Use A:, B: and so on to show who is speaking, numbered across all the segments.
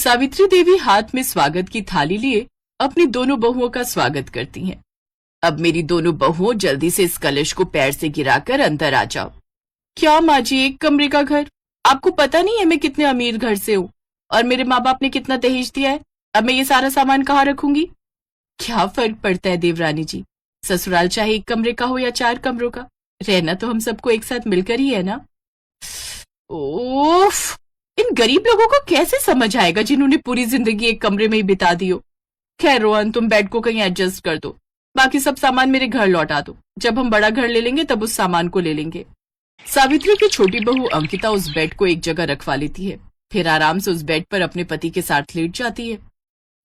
A: सावित्री देवी हाथ में स्वागत की थाली लिए अपनी दोनों बहुओं का स्वागत करती हैं। अब मेरी दोनों बहुओं जल्दी से इस कलश को पैर से गिराकर अंदर आ जाओ। क्या माँ जी, एक कमरे का घर? आपको पता नहीं है मैं कितने अमीर घर से हूँ और मेरे माँ बाप ने कितना दहेज दिया है। अब मैं ये सारा सामान कहाँ रखूंगी? क्या फर्क पड़ता है देवरानी जी, ससुराल चाहे एक कमरे का हो या 4 कमरों का, रहना तो हम सबको एक साथ मिलकर ही है ना। ओफ, इन गरीब लोगों को कैसे समझ आएगा जिन्होंने पूरी जिंदगी एक कमरे में ही बिता दी हो। खैर रोहन, तुम बेड को कहीं एडजस्ट कर दो, बाकी सब सामान मेरे घर लौटा दो। जब हम बड़ा घर ले लेंगे तब उस सामान को ले लेंगे। सावित्री की छोटी बहू अंकिता उस बेड को एक जगह रखवा लेती है, फिर आराम से उस बेड पर अपने पति के साथ लेट जाती है।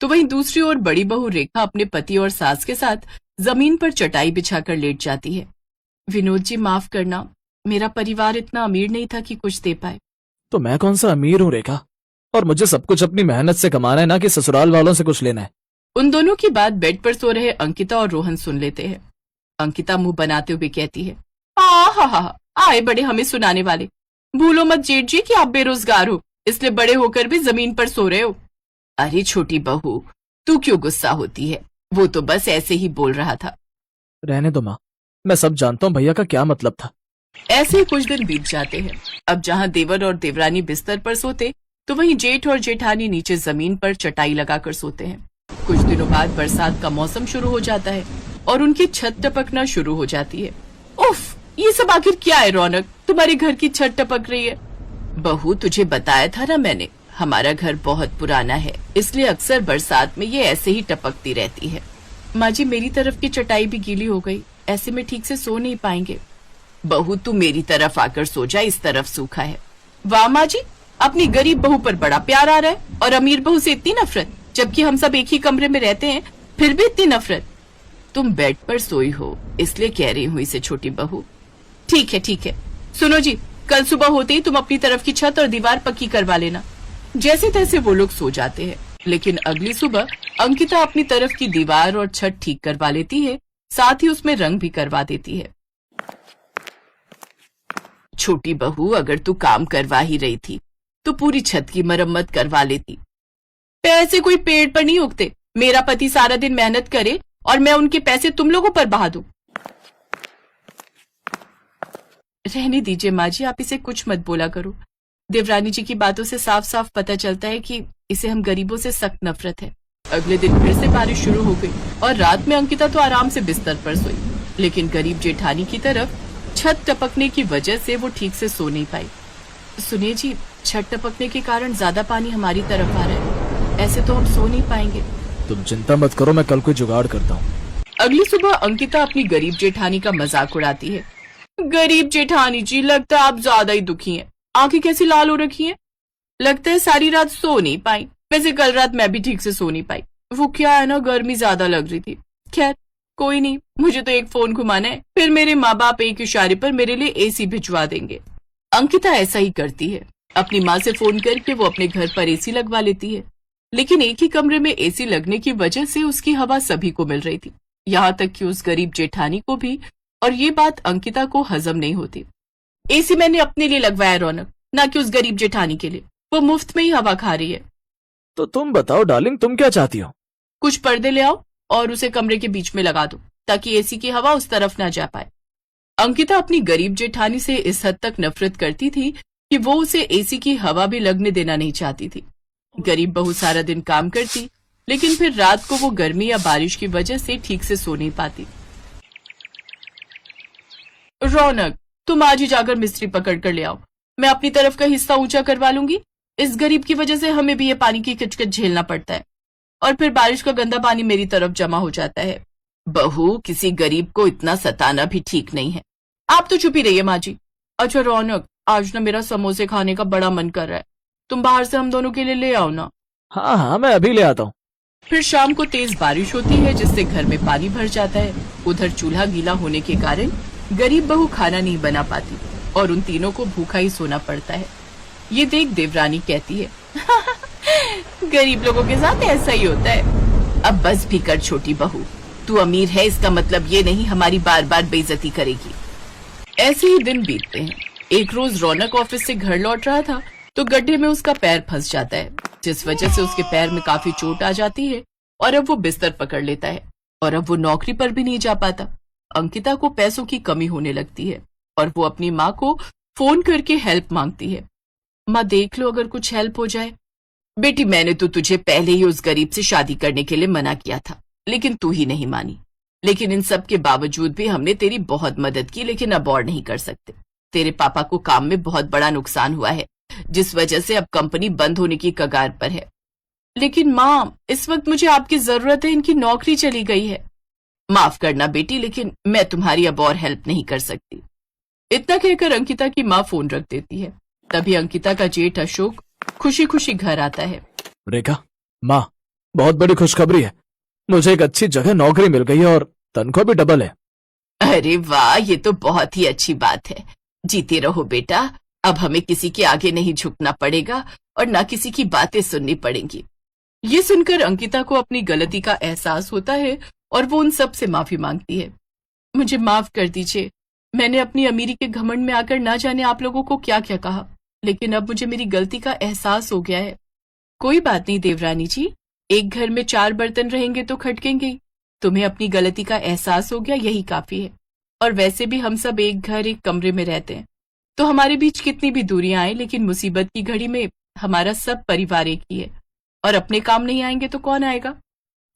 A: तो वहीं दूसरी ओर बड़ी बहू रेखा अपने पति और सास के साथ जमीन पर चटाई बिछाकर लेट जाती है। विनोद जी माफ करना, मेरा परिवार इतना अमीर नहीं था कि कुछ दे पाए।
B: तो मैं कौन सा अमीर हूँ रेखा, और मुझे सब कुछ अपनी मेहनत से कमाना है, ना कि ससुराल वालों से कुछ लेना है।
A: उन दोनों की बात बेड पर सो रहे अंकिता और रोहन सुन लेते हैं। अंकिता मुंह बनाते हुए कहती है, हा आए बड़े हमें सुनाने वाले। भूलो मत जेठ जी कि आप बेरोजगार हो, इसलिए बड़े होकर भी जमीन पर सो रहे हो। अरे छोटी बहू, तू क्यों गुस्सा होती है, वो तो बस ऐसे ही बोल रहा था।
B: रहने दो माँ, मैं सब जानता हूँ भैया का क्या मतलब था।
A: ऐसे ही कुछ दिन बीत जाते हैं। अब जहाँ देवर और देवरानी बिस्तर पर सोते, तो वहीं जेठ और जेठानी नीचे जमीन पर चटाई लगाकर सोते हैं। कुछ दिनों बाद बरसात का मौसम शुरू हो जाता है और उनकी छत टपकना शुरू हो जाती है। उफ, ये सब आखिर क्या है रौनक, तुम्हारे घर की छत टपक रही है। बहू, तुझे बताया था ना मैंने, हमारा घर बहुत पुराना है, इसलिए अक्सर बरसात में ये ऐसे ही टपकती रहती है। माँ जी, मेरी तरफ की चटाई भी गीली हो गई, ऐसे में ठीक से सो नहीं पाएंगे। बहू, तू मेरी तरफ आकर सो जा, इस तरफ सूखा है। वाह माँ जी, अपनी गरीब बहू पर बड़ा प्यार आ रहा है और अमीर बहू से इतनी नफरत, जबकि हम सब एक ही कमरे में रहते हैं, फिर भी इतनी नफरत। तुम बेड पर सोई हो इसलिए कह रही हूँ इसे छोटी बहू। ठीक है, सुनो जी, कल सुबह होते ही तुम अपनी तरफ की छत और दीवार पक्की करवा लेना। जैसे तैसे वो लोग सो जाते हैं, लेकिन अगली सुबह अंकिता अपनी तरफ की दीवार और छत ठीक करवा लेती है, साथ ही उसमें रंग भी करवा देती है। छोटी बहू, अगर तू काम करवा ही रही थी तो पूरी छत की मरम्मत करवा लेती। पैसे कोई पेड़ पर नहीं उगते, मेरा पति सारा दिन मेहनत करे और मैं उनके पैसे तुम लोगों पर बहा दूं। रहने दीजिए माँ जी, आप इसे कुछ मत बोला करो। देवरानी जी की बातों से साफ साफ पता चलता है कि इसे हम गरीबों से सख्त नफरत है। अगले दिन फिर से बारिश शुरू हो गई और रात में अंकिता तो आराम से बिस्तर पर सोई, लेकिन गरीब जेठानी की तरफ छत टपकने की वजह से वो ठीक से सो नहीं पाई। सुनिए जी, छत टपकने के कारण ज्यादा पानी हमारी तरफ आ रहा है, ऐसे तो हम सो नहीं पाएंगे।
B: तुम चिंता मत करो, मैं कल कोई जुगाड़ करता हूँ।
A: अगली सुबह अंकिता अपनी गरीब जेठानी का मजाक उड़ाती है। गरीब जेठानी जी, लगता है आप ज्यादा ही दुखी हैं, आंखें कैसी लाल हो रखी हैं, लगता है सारी रात सो नहीं पाई। वैसे कल रात मैं भी ठीक से सो नहीं पाई, वो क्या है ना, गर्मी ज्यादा लग रही थी। खैर कोई नहीं, मुझे तो एक फोन घुमाना है, फिर मेरे माँ बाप एक इशारे पर मेरे लिए एसी भिजवा देंगे। अंकिता ऐसा ही करती है, अपनी माँ से फोन करके वो अपने घर पर एसी लगवा लेती है, लेकिन एक ही कमरे में एसी लगने की वजह से उसकी हवा सभी को मिल रही थी, यहाँ तक कि उस गरीब जेठानी को भी, और ये बात अंकिता को हजम नहीं होती। एसी मैंने अपने लिए लगवाया रौनक, ना कि उस गरीब जेठानी के लिए, वो मुफ्त में ही हवा खा रही है।
B: तो तुम बताओ डार्लिंग, तुम क्या चाहती हो?
A: कुछ पर्दे ले आओ और उसे कमरे के बीच में लगा दो, ताकि एसी की हवा उस तरफ ना जा पाए। अंकिता अपनी गरीब जेठानी से इस हद तक नफरत करती थी कि वो उसे एसी की हवा भी लगने देना नहीं चाहती थी। गरीब बहू सारा दिन काम करती, लेकिन फिर रात को वो गर्मी या बारिश की वजह से ठीक से सो नहीं पाती। रौनक, तुम आज ही जाकर मिस्त्री पकड़ कर ले आओ, मैं अपनी तरफ का हिस्सा ऊंचा करवा लूंगी। इस गरीब की वजह से हमें भी ये पानी की किचकिच झेलना पड़ता है और फिर बारिश का गंदा पानी मेरी तरफ जमा हो जाता है। बहू, किसी गरीब को इतना सताना भी ठीक नहीं है। आप तो चुप ही रहिए माँ जी। अच्छा रौनक, आज ना मेरा समोसे खाने का बड़ा मन कर रहा है, तुम बाहर से हम दोनों के लिए ले आओ ना।
B: हाँ, मैं अभी ले आता हूँ।
A: फिर शाम को तेज बारिश होती है, जिससे घर में पानी भर जाता है। उधर चूल्हा गीला होने के कारण गरीब बहू खाना नहीं बना पाती और उन तीनों को भूखा ही सोना पड़ता है। ये देख देवरानी कहती है, गरीब लोगों के साथ ऐसा ही होता है। अब बस भी कर छोटी बहू, तू अमीर है इसका मतलब ये नहीं हमारी बार बार बेइज्जती करेगी। ऐसे ही दिन बीतते हैं। एक रोज रौनक ऑफिस से घर लौट रहा था तो गड्ढे में उसका पैर फंस जाता है, जिस वजह से उसके पैर में काफी चोट आ जाती है और अब वो बिस्तर पकड़ लेता है और अब वो नौकरी पर भी नहीं जा पाता। अंकिता को पैसों की कमी होने लगती है और वो अपनी माँ को फोन करके हेल्प मांगती है। माँ देख लो, अगर कुछ हेल्प हो जाए। बेटी, मैंने तो तुझे पहले ही उस गरीब से शादी करने के लिए मना किया था, लेकिन तू ही नहीं मानी। लेकिन इन सब के बावजूद भी हमने तेरी बहुत मदद की, लेकिन अब और नहीं कर सकते। तेरे पापा को काम में बहुत बड़ा नुकसान हुआ है, जिस वजह से अब कंपनी बंद होने की कगार पर है। लेकिन माँ, इस वक्त मुझे आपकी जरूरत है, इनकी नौकरी चली गई है। माफ करना बेटी, लेकिन मैं तुम्हारी अब और हेल्प नहीं कर सकती। इतना कहकर अंकिता की माँ फोन रख देती है। तभी अंकिता का जेठ अशोक खुशी खुशी घर आता है।
B: रेखा, माँ, बहुत बड़ी खुशखबरी है। मुझे एक अच्छी जगह नौकरी मिल गई है और तनख्वाह भी डबल है।
A: अरे वाह, ये तो बहुत ही अच्छी बात है। जीते रहो बेटा, अब हमें किसी के आगे नहीं झुकना पड़ेगा और ना किसी की बातें सुननी पड़ेंगी। ये सुनकर अंकिता को अपनी गलती का एहसास होता है और वो उन सब से माफी मांगती है। मुझे माफ कर दीजिए, मैंने अपनी अमीरी के घमंड में आकर ना जाने आप लोगों को क्या क्या कहा, लेकिन अब मुझे मेरी गलती का एहसास हो गया है। कोई बात नहीं देवरानी जी, एक घर में 4 बर्तन रहेंगे तो खटकेंगे ही। तुम्हें अपनी गलती का एहसास हो गया, यही काफी है। और वैसे भी हम सब एक घर एक कमरे में रहते हैं, तो हमारे बीच कितनी भी दूरियां आए, लेकिन मुसीबत की घड़ी में हमारा सब परिवार एक ही है। और अपने काम नहीं आएंगे तो कौन आएगा।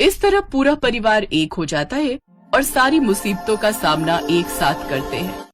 A: इस तरह पूरा परिवार एक हो जाता है और सारी मुसीबतों का सामना एक साथ करते हैं।